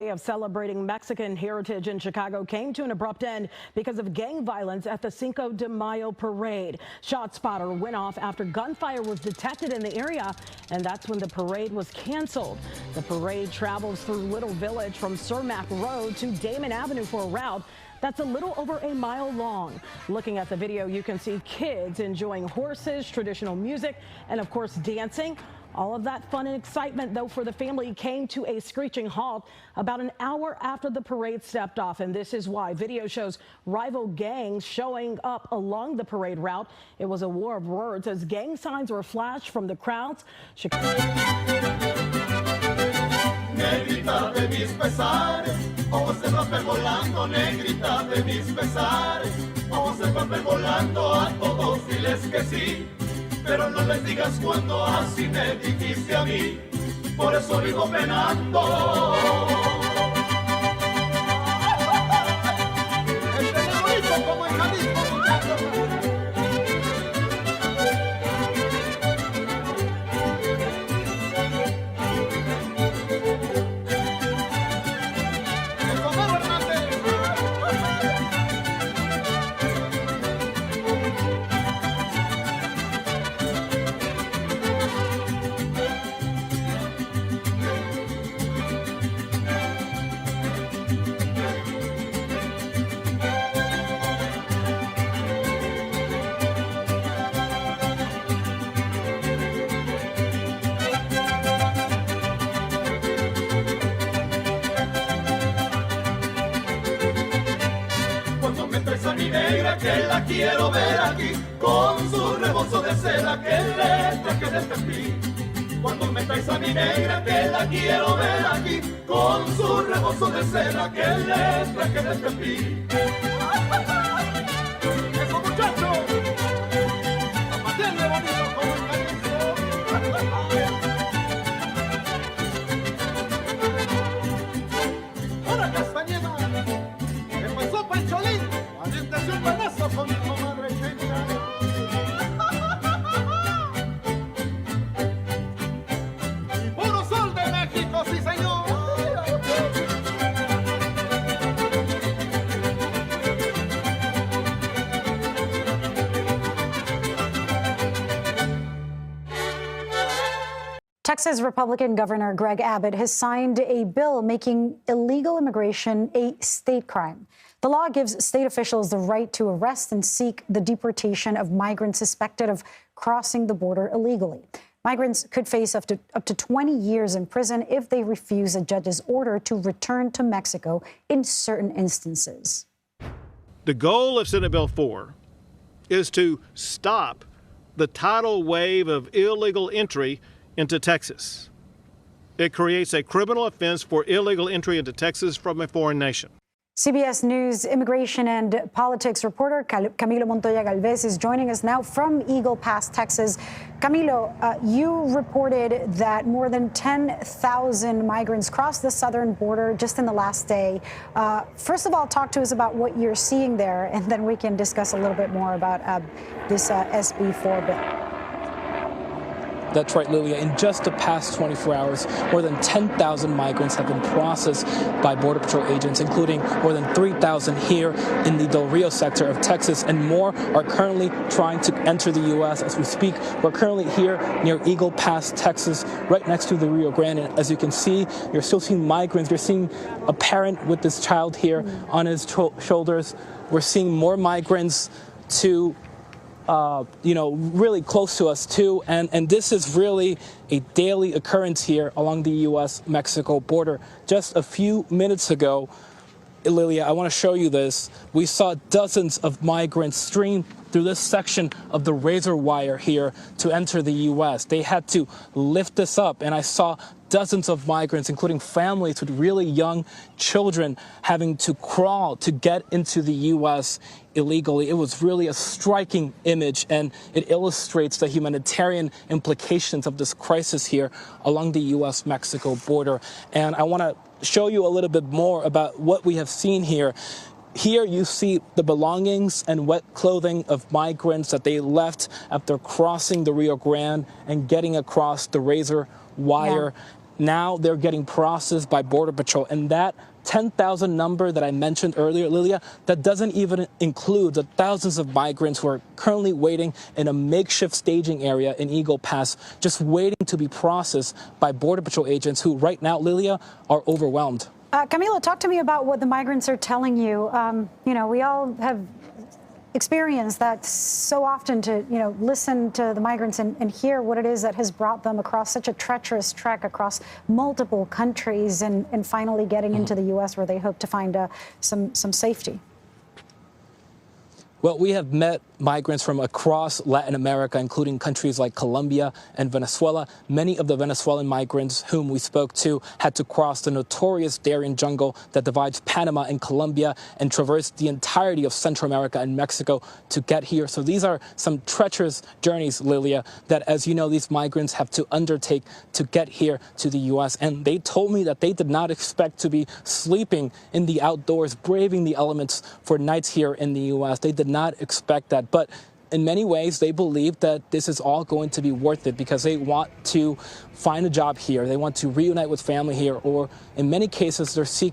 Of celebrating Mexican heritage in Chicago came to an abrupt end because of gang violence at the Cinco de Mayo parade. ShotSpotter went off after gunfire was detected in the area, and that's when the parade was canceled. The parade travels through Little Village from Cermak Road to Damon Avenue for a route that's a little over a mile long. Looking at the video, you can see kids enjoying horses, traditional music, and of course dancing. All of that fun and excitement, though, for the family came to a screeching halt about an hour after the parade stepped off. And this is why video shows rival gangs showing up along the parade route. It was a war of words as gang signs were flashed from the crowds. Negrita de mis pesares, ojos se rompen volando, negrita de mis pesares, ojos se rompen volando, a todos diles que sí. Pero no les digas cuando así me dijiste a mí, por eso vivo penando. Como en Jalisco, muchachos. Mi negra que la quiero ver aquí, con su rebozo de seda que le traje del Tepic. Cuando me traes a mi negra que la quiero ver aquí, con su rebozo de seda que le traje del Tepic. ¡Eso, muchachos! ¡Manténle bonito como el Jalisco! ¡Hola, Castañeda! ¿Qué pasó, Pancholín? ¡Aviéntase un balazo con mi comadre Chencha! ¡Y puro sol de México, sí señor! Texas Republican Governor Greg Abbott has signed a bill making illegal immigration a state crime. The law gives state officials the right to arrest and seek the deportation of migrants suspected of crossing the border illegally. Migrants could face up to 20 years in prison if they refuse a judge's order to return to Mexico in certain instances. The goal of Senate Bill 4 is to stop the tidal wave of illegal entry into Texas. It creates a criminal offense for illegal entry into Texas from a foreign nation. CBS News immigration and politics reporter Camilo Montoya Galvez is joining us now from Eagle Pass, Texas. Camilo, you reported that more than 10,000 migrants crossed the southern border just in the last day. First of all, talk to us about what you're seeing there, and then we can discuss a little bit more about this SB 4 bill. That's right, Lilia. In just the past 24 hours, more than 10,000 migrants have been processed by Border Patrol agents, including more than 3,000 here in the Del Rio sector of Texas, and more are currently trying to enter the U.S. as we speak. We're currently here near Eagle Pass, Texas, right next to the Rio Grande. And as you can see, you're still seeing migrants. You're seeing a parent with this child here on his shoulders. We're seeing more migrants to really close to us too, and this is really a daily occurrence here along the U.S.-Mexico border. Just a few minutes ago, Lilia, I want to show you this. We saw dozens of migrants stream through this section of the razor wire here to enter the U.S. They had to lift this up, and I saw dozens of migrants, including families with really young children, having to crawl to get into the U.S. illegally. It was really a striking image, and it illustrates the humanitarian implications of this crisis here along the U.S.-Mexico border. And I want to show you a little bit more about what we have seen here. Here you see the belongings and wet clothing of migrants that they left after crossing the Rio Grande and getting across the razor wire. now they're getting processed by Border Patrol. And that 10,000 number that I mentioned earlier, Lilia, that doesn't even include the thousands of migrants who are currently waiting in a makeshift staging area in Eagle Pass, just waiting to be processed by Border Patrol agents who right now, Lilia, are overwhelmed. Camilo, talk to me about what the migrants are telling you. You know, we all have experienced that so often to, you know, listen to the migrants and hear what it is that has brought them across such a treacherous trek across multiple countries and finally getting into the U.S. where they hope to find some safety. Well, we have met migrants from across Latin America, including countries like Colombia and Venezuela. Many of the Venezuelan migrants whom we spoke to had to cross the notorious Darien jungle that divides Panama and Colombia and traverse the entirety of Central America and Mexico to get here. So these are some treacherous journeys, Lilia, that, as you know, these migrants have to undertake to get here to the U.S. And they told me that they did not expect to be sleeping in the outdoors, braving the elements for nights here in the U.S. They did not expect that. But in many ways, they believe that this is all going to be worth it because they want to find a job here. They want to reunite with family here, or in many cases, they're seeking